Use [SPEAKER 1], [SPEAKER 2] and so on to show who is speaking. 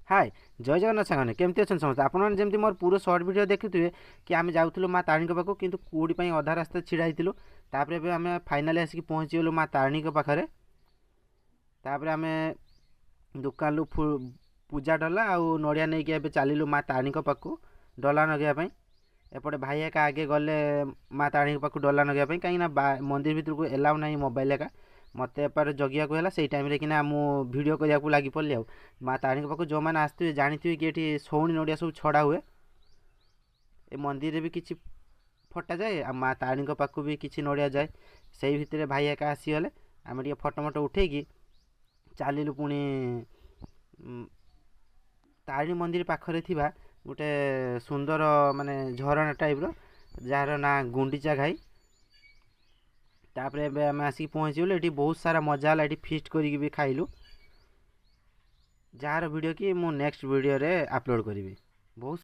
[SPEAKER 1] हाय जय जगन्नाथ सांगने केमती अच्छा समस्त आपने जमी मोर पूरा सर्ट वीडियो देखुए कि आम जाऊँ माँ तारिणी पाक कि कूड़ी अधा रास्ता छिड़ा होता आम फाइनाली आसिक पहुँचीगलु माँ तारिणी पाखे तापर आम दुकान पूजा डला आउ नड़िया नहीं कि चलू माँ तारिणी पाक डला नगेवाई एपटे भाई एका आगे गले माँ तारिणी पाक डला नगेवाई कहीं मंदिर भितर को एलाउ ना मोबाइल एका मत एपार जगिया है से टाइम कि भिड करने लगी पड़ी आ माँ तारिणी पाक जो मैंने आसते जानी कि ये सौणी नड़िया सब छड़ा हुए ए मंदिर भी किसी फटा जाए आ माँ तारिणी पाक भी किसी नड़िया जाए से भितर भाई एका आसीगले आम टे फटो मटो उठे चलू पुणी तारिणी मंदिर पाखरे थिबा गोटे सुंदर माने झरणा टाइप्र जार ना गुंडीचा घाई तापर एबे आम आसिक पहुँचीगलु ये बहुत सारा मजा है ये फिस्ट करके भी खाइलु जार वीडियो कि मु नेक्स्ट वीडियो रे अपलोड करी बहुत